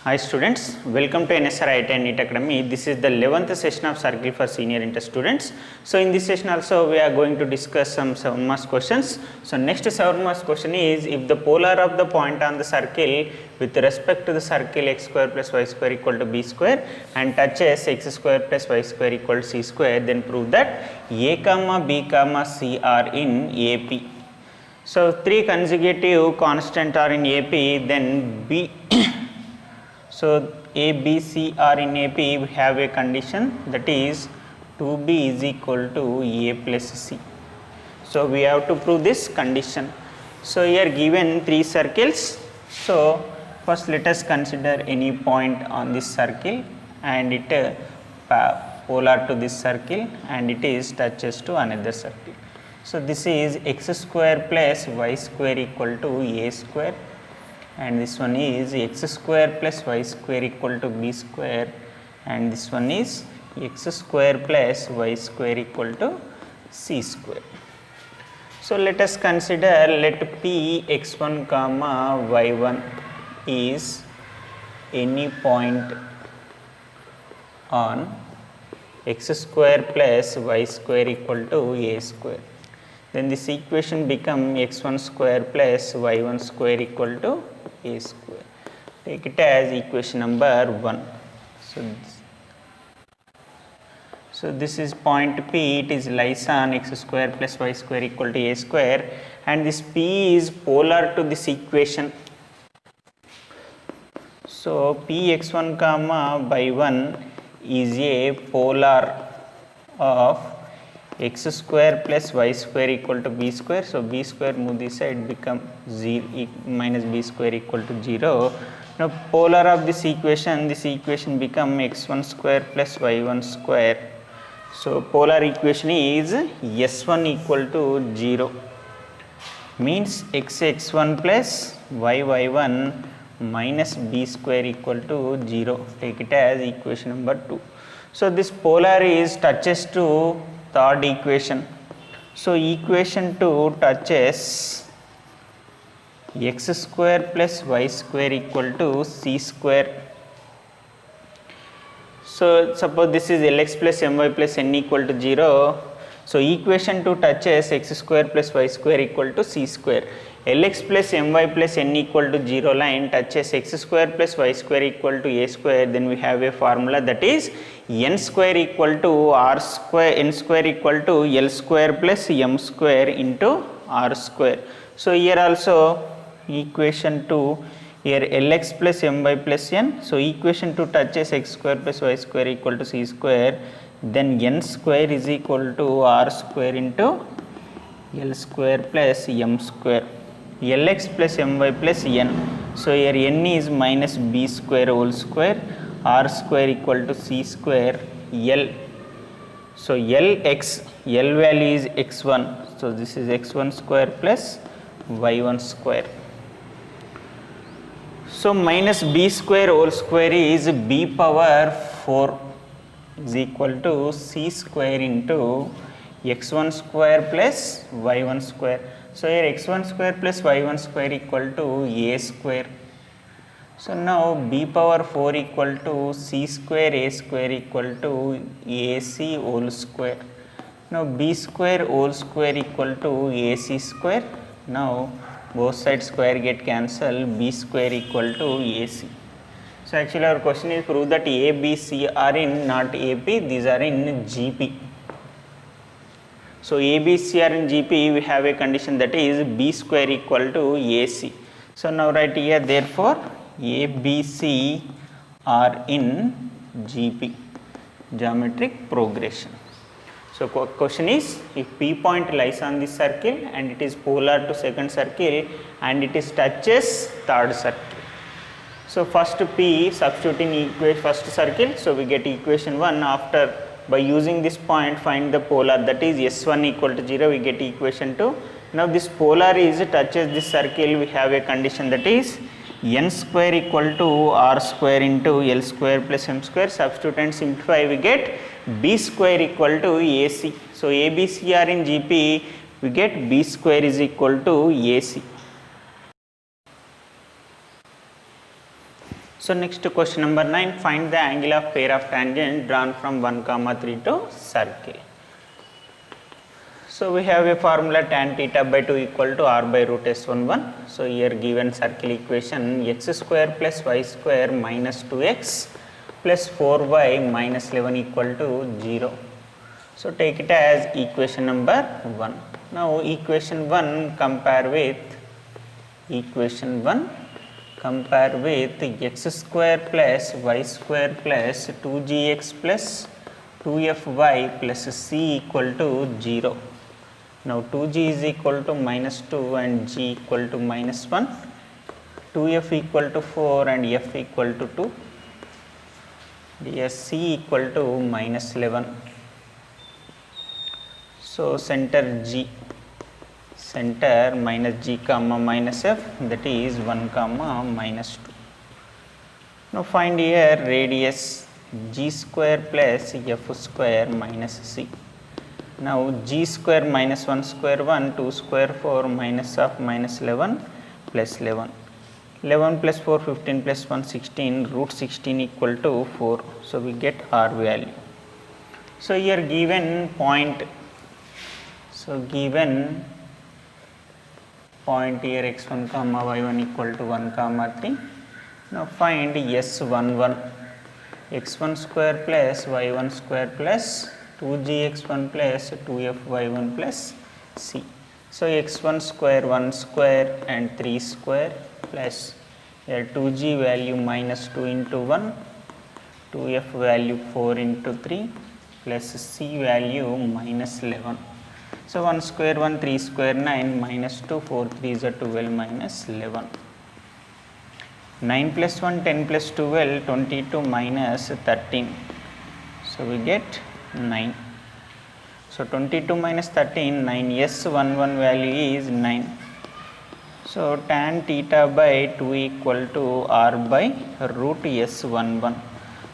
Hi students, welcome to NSR IIT and NEET Academy. This is the 11th session of Circle for Senior Inter students. So in this session also we are going to discuss some 7 marks questions. So next 7 marks question is, if the polar of the point on the circle with respect to the circle x square plus y square equal to b square and touches x square plus y square equal to c square, then prove that a comma b comma c are in AP. So 3 consecutive constant are in AP, then b so A, B, C are in AP, we have a condition, that is 2B is equal to A plus C. So we have to prove this condition. So here given 3 circles. So first let us consider any point on this circle and it polar to this circle and it is touches to another circle. So this is x square plus y square equal to A square, and this one is x square plus y square equal to b square, and this one is x square plus y square equal to c square. So let us consider, let p x1 comma y1 is any point on x square plus y square equal to a square. Then this equation become x1 square plus y1 square equal to a square. Take it as equation number 1. So this is point P, it is lies on x square plus y square equal to a square, and this P is polar to this equation. So P x1 comma y1 is a polar of x square plus y square equal to b square. So b square move this side, become 0 minus b square equal to 0. Now polar of this equation become x1 square plus y1 square. So polar equation is s1 equal to 0, means x1 plus y1 minus b square equal to 0. Take it as equation number 2. So this polar is touches to third equation. So equation 2 touches x square plus y square equal to c square. So suppose this is Lx plus My plus n equal to 0. So equation 2 touches x square plus y square equal to c square. Lx plus My plus n equal to 0 line touches x square plus y square equal to a square. Then we have a formula, that is n square equal to r square, n square equal to L square plus m square into r square. So here also equation 2, here Lx plus My plus n. So equation 2 touches x square plus y square equal to c square. Then n square is equal to r square into L square plus m square. Lx plus My plus n. So here n is minus b square whole square, r square equal to c square, L. So Lx, L value is x1. So this is x1 square plus y1 square. So minus b square whole square is b power 4 is equal to c square into x1 square plus y1 square. So here x1 square plus y1 square equal to a square. So now b power 4 equal to c square a square equal to ac whole square. Now b square whole square equal to ac square. Now both sides square get cancelled, b square equal to ac. So actually our question is, prove that a, b, c are in not AP, these are in GP. So a, b, c are in GP, we have a condition, that is b square equal to ac. So now write here, therefore a, b, c are in GP, geometric progression. So question is, if P point lies on this circle and it is polar to second circle and it is touches third circle. So first P, substituting first circle, so we get equation 1. After, by using this point, find the polar, that is s1 equal to 0, we get equation 2. Now this polar is touches this circle, we have a condition, that is n square equal to r square into L square plus m square. Substitute and simplify, we get b square equal to ac. So a, b, c are in GP, we get b square is equal to ac. So So next question number 9, find the angle of pair of tangents drawn from 1, 3 to circle. So we have a formula tan theta by 2 equal to r by root s11. So here given circle equation x square plus y square minus 2x plus 4y minus 11 equal to 0. So take it as equation number 1. Now equation 1 compare with x square plus y square plus 2gx plus 2fy plus c equal to 0. Now 2g is equal to minus 2 and g equal to minus 1, 2f equal to 4 and f equal to 2, yes, c equal to minus 11. So center G, center minus G comma minus F, that is 1 comma minus 2. Now find here radius G square plus F square minus C. Now G square minus 1 square 1, 2 square 4 minus of minus 11 plus 11. 11 plus 4 15 plus 1 16, root 16 equal to 4. So we get R value. So here given point, given point here x1 comma y1 equal to 1 comma 3. Now find S11, x1 square plus y1 square plus 2gx1 plus 2fy1 plus c. So x1 square 1 square and 3 square plus here 2g value minus 2 into 1, 2f value 4 into 3 plus c value minus 11. So 1 square 1, 3 square 9 minus 2, 4 3 is 12 minus 11. 9 plus 1, 10 plus 12, 22 minus 13. So we get 9. So 22 minus 13, 9, S11 value is 9. So tan theta by 2 equal to r by root S11.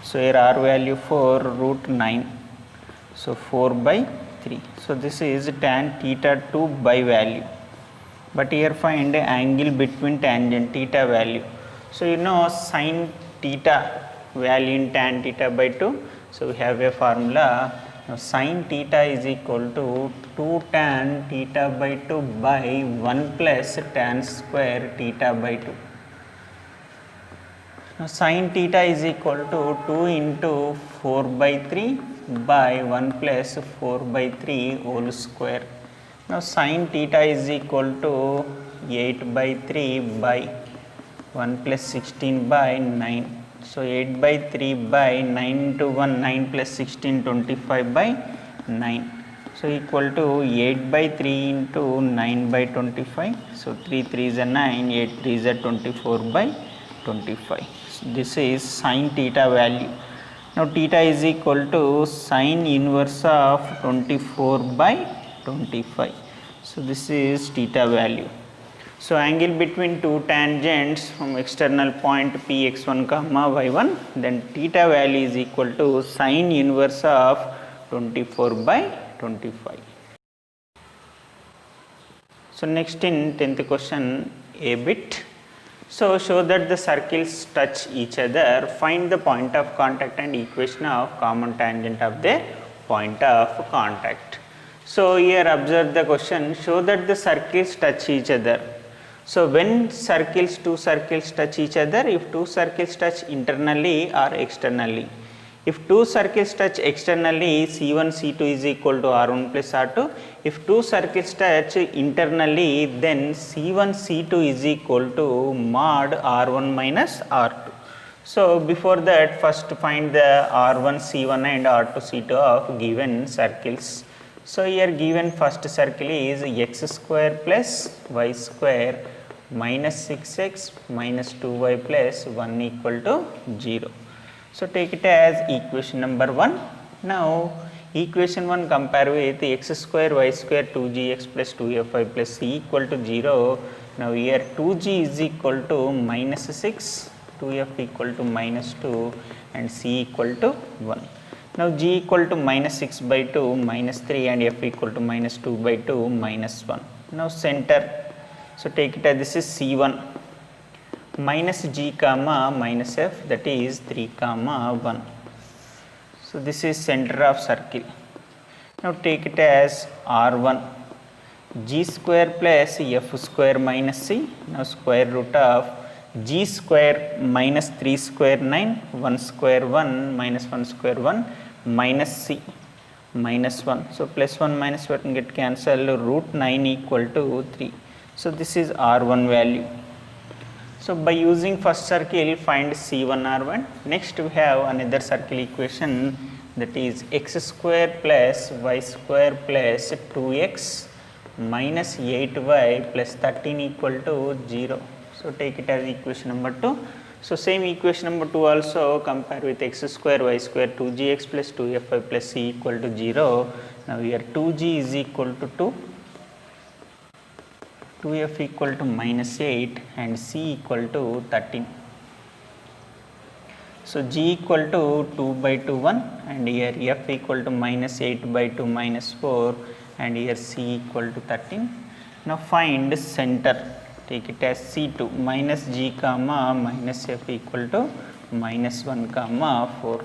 So here r value 4, root 9. So 4 by 3. So this is tan theta 2 by value. But here find angle between tangent theta value. So you know sin theta value in tan theta by 2. So we have a formula. Now sin theta is equal to 2 tan theta by 2 by 1 plus tan square theta by 2. Now sin theta is equal to 2 into 4 by 3 by 1 plus 4 by 3 whole square. Now sin theta is equal to 8 by 3 by 1 plus 16 by 9. So 8 by 3 by 9 into 1, 9 plus 16, 25 by 9. So equal to 8 by 3 into 9 by 25. So 3 3 is a 9, 8 3 is a 24 by 25. So this is sin theta value. Now theta is equal to sin inverse of 24 by 25. So this is theta value. So angle between two tangents from external point P x1 comma y1, then theta value is equal to sin inverse of 24 by 25. So next in 10th question, a bit. So show that the circles touch each other, find the point of contact and equation of common tangent of their point of contact. So here observe the question, show that the circles touch each other. So when two circles touch each other, if two circles touch internally or externally. If two circles touch externally, C1, C2 is equal to R1 plus R2. If two circles touch internally, then C1, C2 is equal to mod R1 minus R2. So before that, first find the R1, C1 and R2, C2 of given circles. So here given first circle is x square plus y square minus 6x minus 2y plus 1 equal to 0. So take it as equation number 1. Now equation 1 compare with x square y square 2gx plus 2fy plus c equal to 0. Now here 2g is equal to minus 6, 2f equal to minus 2 and c equal to 1. Now g equal to minus 6 by 2 minus 3 and f equal to minus 2 by 2 minus 1. Now center. So take it as this is C1. minus g comma minus f, that is 3 comma 1. So this is center of circle. Now take it as R1, g square plus f square minus c. Now square root of g square minus 3 square 9, 1 square 1 minus 1 square 1 minus c minus 1. So plus 1 minus 1 get cancelled, root 9 equal to 3. So this is R1 value. So by using first circle find C1 R1. Next we have another circle equation, that is x square plus y square plus 2x minus 8y plus 13 equal to 0. So take it as equation number 2. So same equation number 2 also compare with x square y square 2gx plus 2fy plus c equal to 0. Now here 2g is equal to 2, 2f equal to minus 8 and c equal to 13. So g equal to 2 by 2 1 and here f equal to minus 8 by 2 minus 4 and here c equal to 13. Now find center, take it as C2, minus g comma minus f equal to minus 1 comma 4.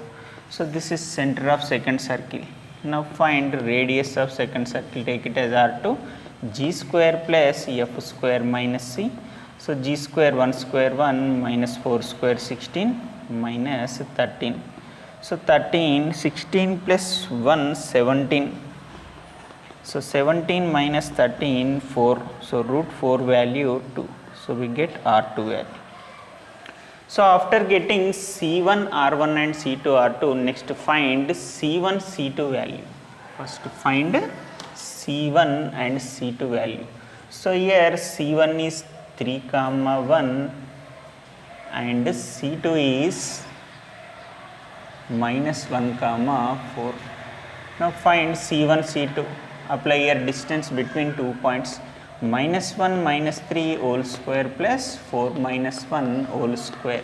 So this is center of second circle. Now find radius of second circle, take it as R2, g square plus f square minus c. So g square 1 square 1 minus 4 square 16 minus 13. So 13, 16 plus 1 17. So 17 minus 13 4. So root 4 value 2. So we get R2 value. So after getting C1 R1 and C2 R2, next find C1 C2 value. First find C1 and C2 value. So here C1 is 3 comma 1 and C2 is minus 1 comma 4. Now find C1 C2. Apply here distance between 2 points, minus 1 minus 3 whole square plus 4 minus 1 whole square.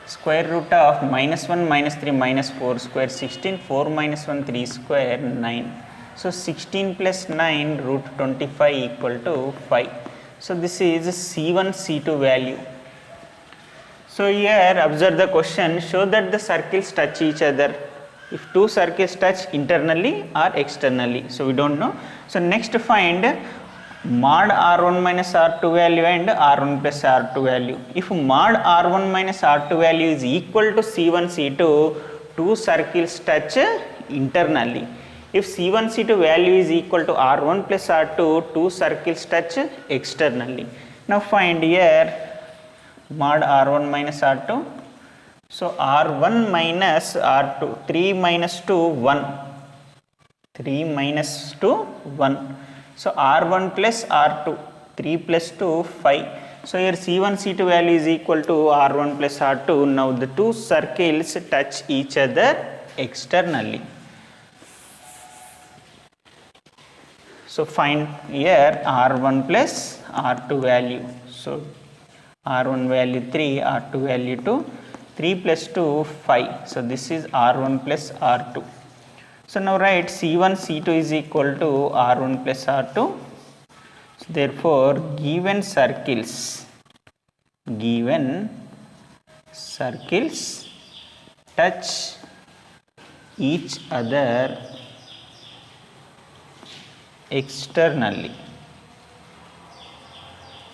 Square root of minus 1 minus 3 minus 4 square 16, 4 minus 1 3 square 9. So 16 plus 9 root 25 equal to 5. So this is C1 C2 value. So here observe the question, show that the circles touch each other. If two circles touch internally or externally, so we don't know. So next find mod R1 minus R2 value and R1 plus R2 value. If mod R1 minus R2 value is equal to C1 C2, two circles touch internally. If C1 C2 value is equal to R1 plus R2, two circles touch externally. Now find here mod R1 minus R2. So R1 minus R2, 3 minus 2, 1. 3 minus 2, 1. So R1 plus R2, 3 plus 2, 5. So here C1 C2 value is equal to R1 plus R2. Now the two circles touch each other externally. So find here R1 plus R2 value. So R1 value 3, R2 value 2, 3 plus 2, 5. So this is R1 plus R2. So now write C1 C2 is equal to R1 plus R2. So therefore given circles touch each other externally.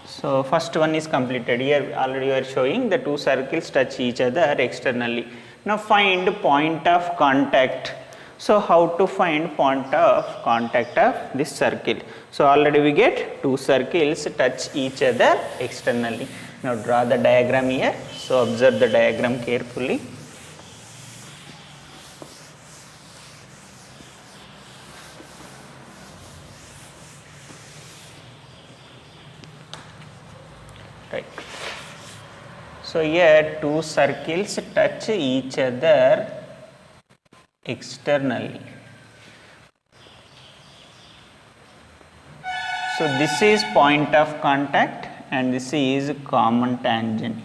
So first one is completed. Here already we are showing the two circles touch each other externally. Now find point of contact. So how to find point of contact of this circle? So already we get two circles touch each other externally. Now draw the diagram here. So observe the diagram carefully. Right. So here two circles touch each other externally. So this is point of contact and this is common tangent.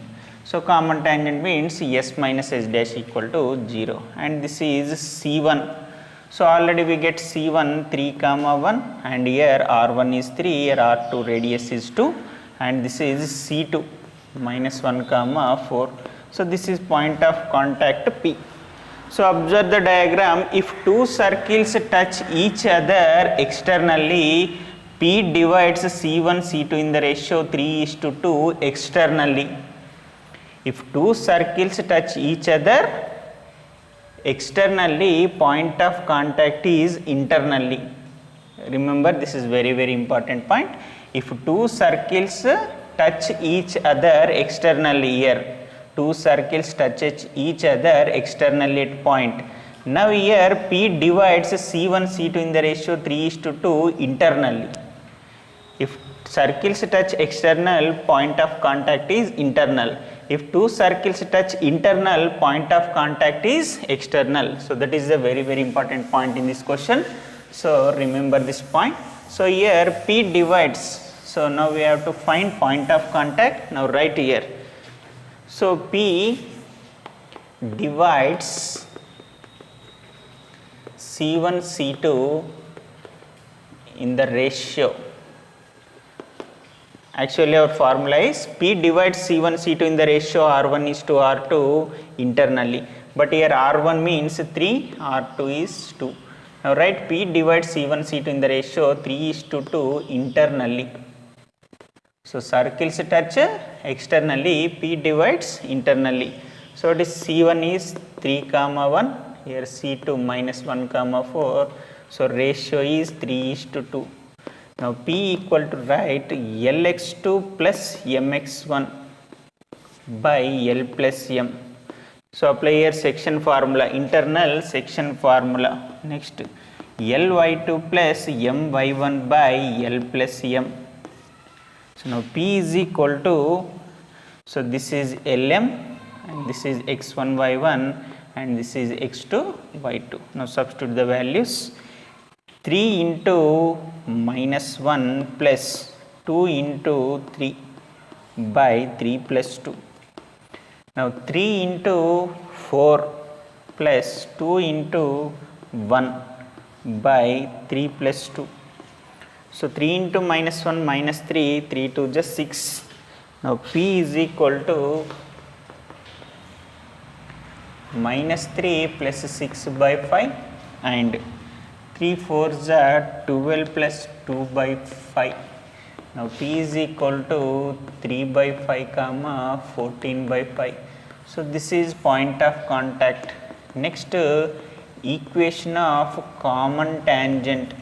So common tangent means S minus S dash equal to 0 and this is C1. So already we get C1 3 comma 1 and here R1 is 3, here R2 radius is 2 and this is C2. minus 1 comma 4. So this is point of contact P. So observe the diagram. If two circles touch each other externally, P divides C1 C2 in the ratio 3:2 externally. If two circles touch each other externally, point of contact is internally. Remember, this is very important point. If two circles touch each other externally, here two circles touch each other externally at point. Now here P divides C1 C2 in the ratio 3:2 internally. If circles touch external, point of contact is internal. If two circles touch internal, point of contact is external. So that is a very important point in this question. So remember this point. So here P divides. So now we have to find point of contact. Now write here. So P divides C1 C2 in the ratio. Actually our formula is P divides C1 C2 in the ratio R1:R2 internally, but here R1 means 3, R2 is 2. Now write P divides C1 C2 in the ratio 3:2 internally. So circles touch externally, P divides internally. So it is C1 is 3 comma 1, here C2 minus 1 comma 4. So ratio is 3:2. Now P equal to write Lx2 plus Mx1 by L plus M. So apply here section formula, internal section formula. Next Ly2 plus My1 by L plus M. So now P is equal to, so this is Lm and this is x1 y1 and this is x2 y2. Now substitute the values. 3 into minus 1 plus 2 into 3 by 3 plus 2. Now 3 into 4 plus 2 into 1 by 3 plus 2. So 3 into minus 1 minus 3, 3 to just 6. Now P is equal to minus 3 plus 6 by 5 and 3 4s are 12 plus 2 by 5. Now P is equal to 3 by 5 comma 14 by 5. So this is point of contact. Next equation of common tangent.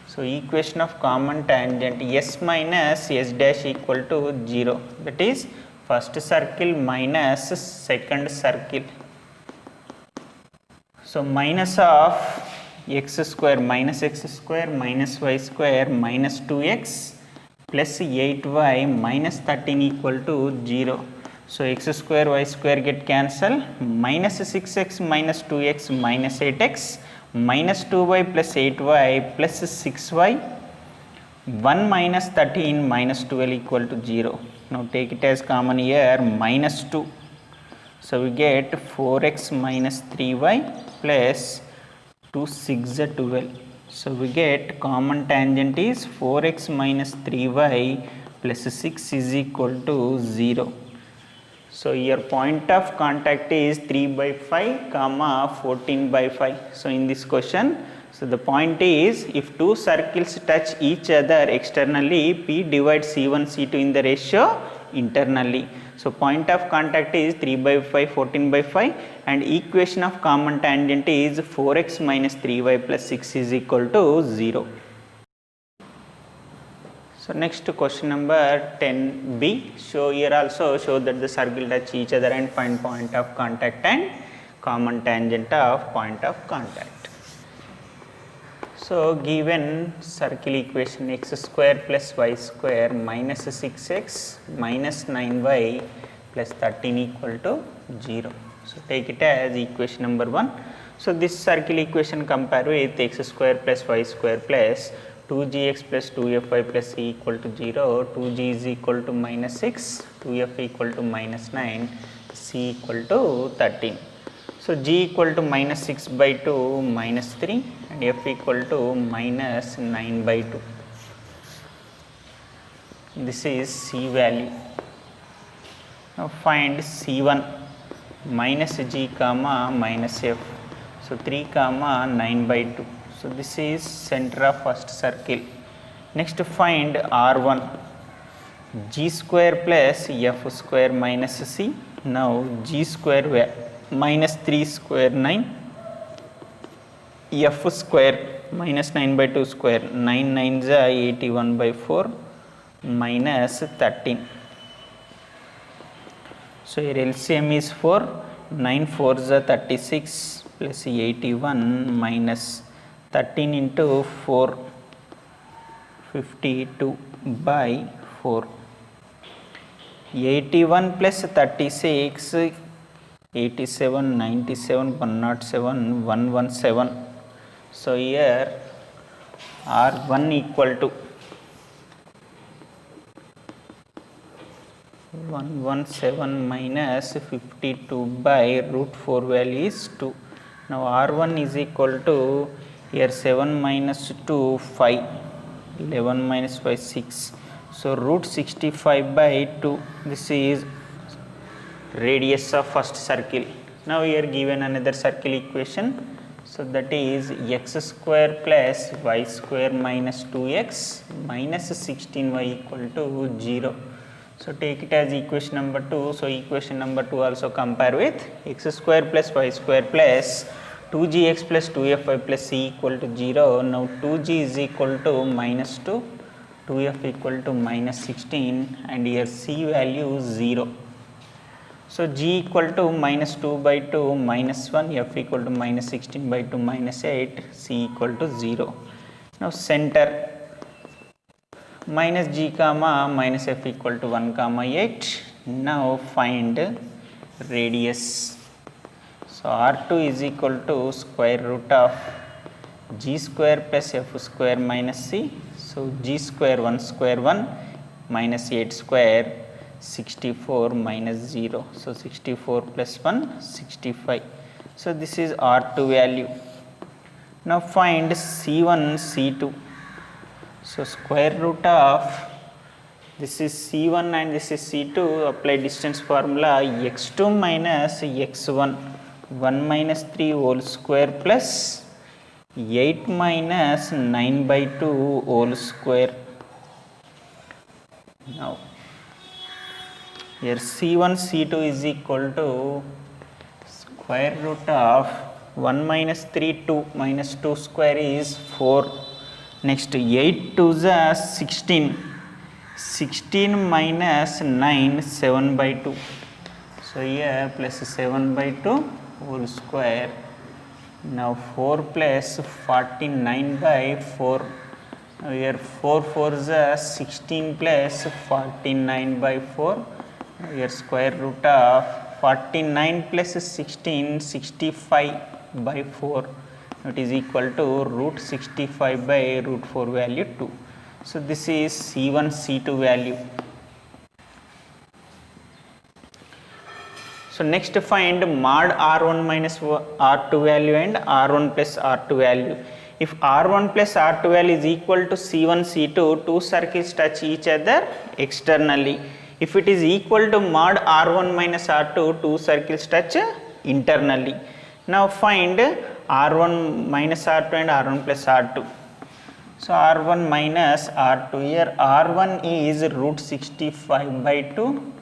So equation of common tangent, S minus S dash equal to 0. That is first circle minus second circle. So minus of x square minus y square minus 2x plus 8y minus 13 equal to 0. So x square y square get cancel, minus 6x minus 2x minus 8x minus 2y plus 8y plus 6y 1 minus 13 minus 12 equal to 0. Now take it as common here, minus 2. So we get 4x minus 3y plus 2 6 12. So we get common tangent is 4x minus 3y plus 6 is equal to 0. So your point of contact is 3 by 5 comma 14 by 5. So in this question, so the point is if two circles touch each other externally, P divides C1 C2 in the ratio internally. So point of contact is 3 by 5 14 by 5 and equation of common tangent is 4x minus 3y plus 6 is equal to 0. So next question number 10b. So here also show that the circle touch each other and find point of contact and common tangent of point of contact. So given circle equation x square plus y square minus 6x minus 9y plus 13 equal to 0. So take it as equation number 1. So this circle equation compare with x square plus y square plus 2gx plus 2fy plus c equal to 0, 2g is equal to minus 6, 2f equal to minus 9, c equal to 13. So g equal to minus 6 by 2 minus 3 and f equal to minus 9 by 2. This is C value. Now find C1 minus G comma minus F. So 3 comma 9 by 2. So this is center of first circle. Next find R1 G square plus F square minus C. Now G square minus 3 square 9, F square minus 9 by 2 square, 9 9s are 81 by 4 minus 13. So here LCM is 4, 9 4s are 36 plus 81 minus 13 into 4, 52 by 4. 81 plus 36, 87, 97, 107, 117. So here R1 equal to 117 minus 52 by root 4 value is 2. Now R1 is equal to here 7 minus 2 5, 11 minus 5 6. So root 65 by 2. This is radius of first circle. Now here given another circle equation. So that is x square plus y square minus 2x minus 16y equal to 0. So take it as equation number 2. So equation number 2 also compare with x square plus y square plus 2gx plus 2fy plus c equal to 0. Now 2g is equal to minus 2, 2f equal to minus 16 and here c value is 0. So g equal to minus 2 by 2 minus 1, f equal to minus 16 by 2 minus 8, c equal to 0. Now center minus g comma minus f equal to 1 comma 8. Now find radius. So R2 is equal to square root of g square plus f square minus c. So g square 1 square 1 minus 8 square 64 minus 0. So 64 plus 1 65. So this is R2 value. Now find C1 C2. So square root of this is C1 and this is C2. Apply distance formula x2 minus x1 1 minus 3 whole square plus 8 minus 9 by 2 whole square. Now here C1 C2 is equal to square root of 1 minus 3 2 minus 2 square is 4. Next 8 2s are 16, 16 minus 9 7 by 2. So here plus 7 by 2 whole square. Now 4 plus 49 by 4. Now here 4 4s are 16 plus 49 by 4. Here square root of 49 plus 16 65 by 4. It is equal to root 65 by root 4 value 2. So this is C1 C2 value. So next find mod R1 minus R2 value and R1 plus R2 value. If R1 plus R2 value is equal to C1 C2, two circles touch each other externally. If it is equal to mod R1 minus R2, two circles touch internally. Now find R1 minus R2 and R1 plus R2. So R1 minus R2, here R1 is root 65 by 2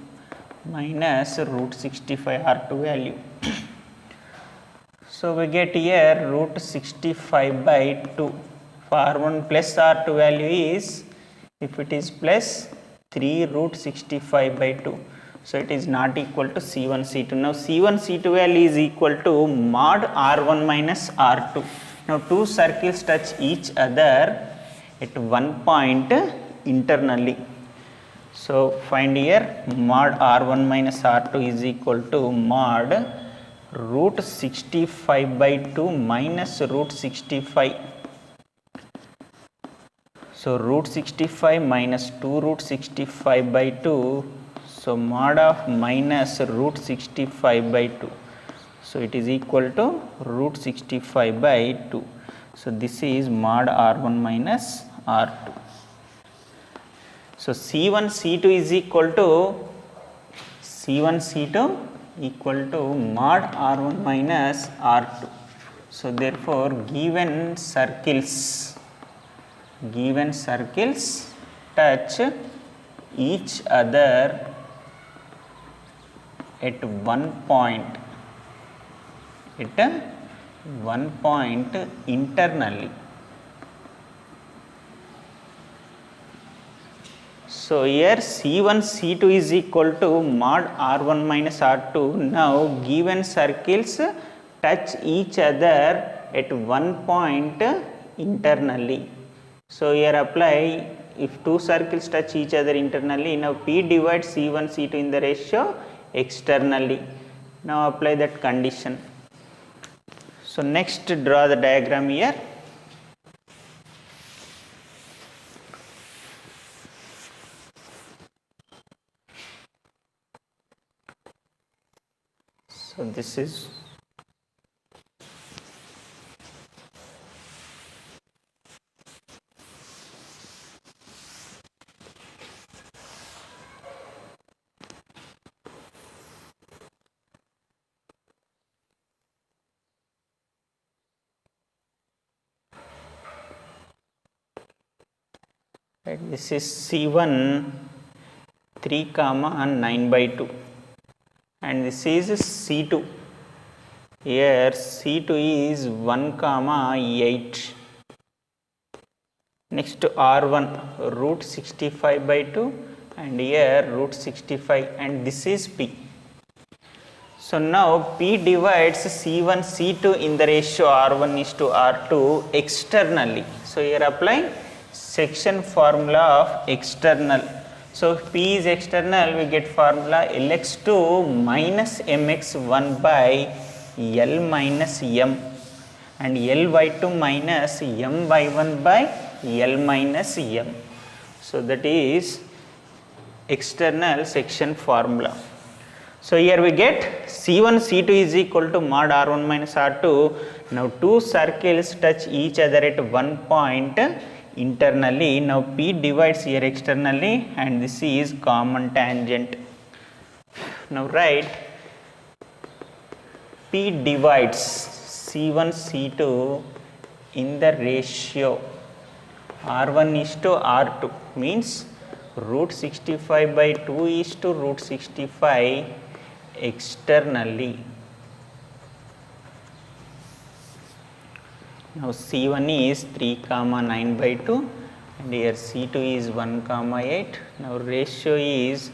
minus root 65 R2 value. So we get here root 65 by 2. For R1 plus R2 value is, if it is plus 3 root 65 by 2. So it is not equal to C1 C2. Now C1 C2 value is equal to mod R1 minus R2. Now two circles touch each other at one point internally. So find here mod R1 minus R2 is equal to mod root 65 by 2 minus root 65. So root 65 minus 2 root 65 by 2. So mod of minus root 65 by 2. So it is equal to root 65 by 2. So this is mod R1 minus R2. So C1 C2 is equal to C1 C2 equal to mod R1 minus R2. So therefore given circles touch each other at one point internally. So here C1 C2 is equal to mod R1 minus R2. Now given circles touch each other at one point internally. So here apply, if two circles touch each other internally, now P divides C1 C2 in the ratio externally. Now apply that condition. So next draw the diagram here. So this is right, this is C1 3 comma 9 by 2 and this is C2. Here C2 is 1 comma 8. Next R1 root 65 by 2 and here root 65 and this is P. So now P divides C1 C2 in the ratio R1 is to R2 externally. So here apply section formula of external. So if P is external, we get formula Lx2 minus Mx1 by L minus M and Ly2 minus My1 by L minus M. So that is external section formula. So here we get C1 C2 is equal to mod R1 minus R2. Now two circles touch each other at one point internally. Now P divides here externally and this is common tangent. Now write P divides C1 C2 in the ratio R1 is to R2 means root 65 by 2 is to root 65 externally. Now C1 is 3 comma 9 by 2 and here C2 is 1 comma 8. Now ratio is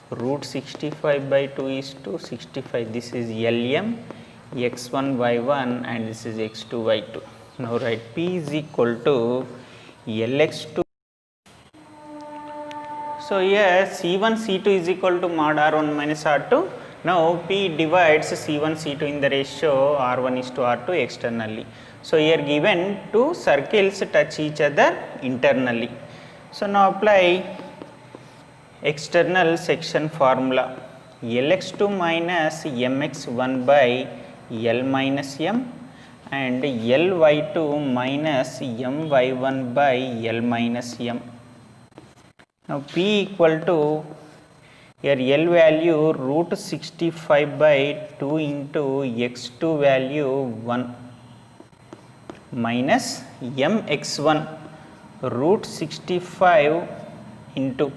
root 65 by 2 is to 65. This is Lm x1 y1 and this is x2 y2. Now write P is equal to Lx2. So here C1 C2 is equal to mod R1 minus R2. Now P divides C1 C2 in the ratio R1 is to R2 externally. So here given two circles touch each other internally. So now apply external section formula Lx2 minus Mx1 by L minus M and Ly2 minus My1 by L minus M. Now P equal to here L value root 65 by 2 into x2 value 1 minus Mx1 root 65 into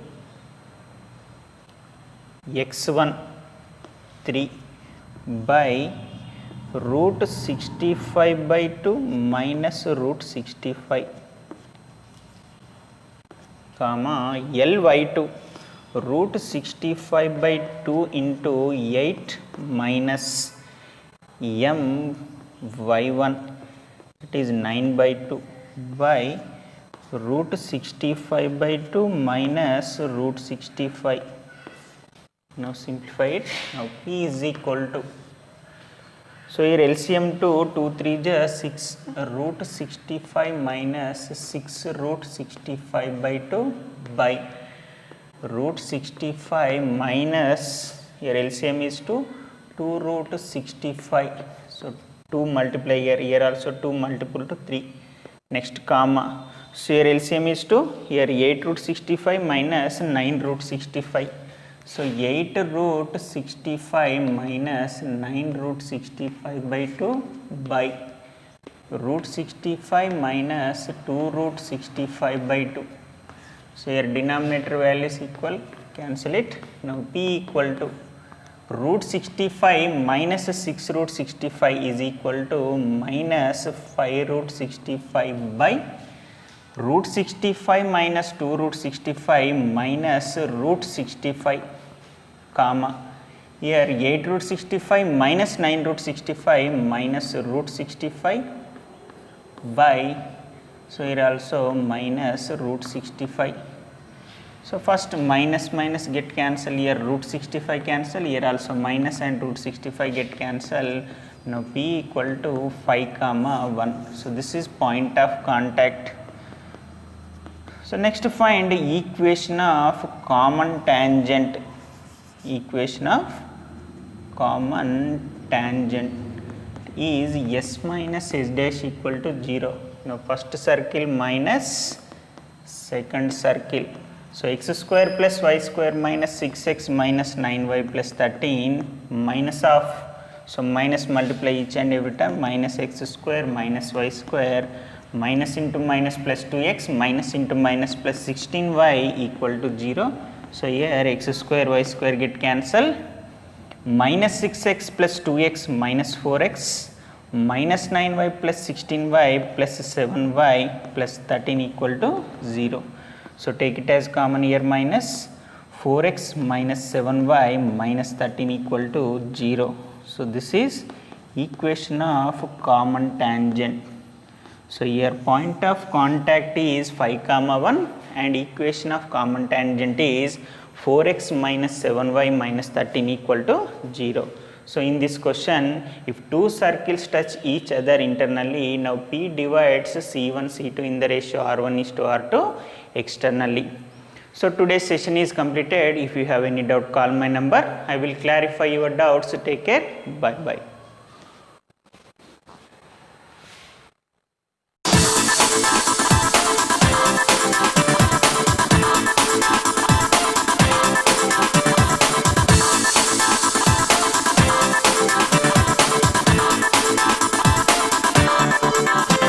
x1 3 by root 65 by 2 minus root 65 comma Ly2 root 65 by 2 into 8 minus My1 it is 9 by 2 by root 65 by 2 minus root 65. Now simplify it. Now P is equal to, so here LCM 2 3 is 6 root 65 minus 6 root 65 by 2 by root 65 minus here LCM is 2 root 65. So 2 multiply here also 2 multiple to 3. Next comma. So here LCM is 2, here 8 root 65 minus 9 root 65. So 8 root 65 minus 9 root 65 by 2 by root 65 minus 2 root 65 by 2. So here denominator value is equal, cancel it. Now P equal to root 65 minus 6 root 65 is equal to minus 5 root 65 by root 65 minus 2 root 65 minus root 65 comma here 8 root 65 minus 9 root 65 minus root 65 by, so here also minus root 65. So first minus minus get cancel, here root 65 cancel, here also minus and root 65 get cancel. Now P equal to 5 comma 1. So this is point of contact. So next find equation of common tangent. Equation of common tangent is s minus s dash equal to 0. Now first circle minus second circle. So x square plus y square minus 6x minus 9y plus 13 minus of, so minus multiply each and every time, minus x square minus y square minus into minus plus 2x minus into minus plus 16y equal to 0. So here x square y square get cancel, minus 6x plus 2x minus 4x minus 9y plus 16y plus 7y plus 13 equal to 0. So take it as common here, minus 4x minus 7y minus 13 equal to 0. So this is equation of common tangent. So here point of contact is 5 comma 1 and equation of common tangent is 4x minus 7y minus 13 equal to 0. So in this question, if two circles touch each other internally, now P divides C1 C2 in the ratio R1 is to R2 externally. So today's session is completed. If you have any doubt, call my number. I will clarify your doubts. Take care. Bye bye.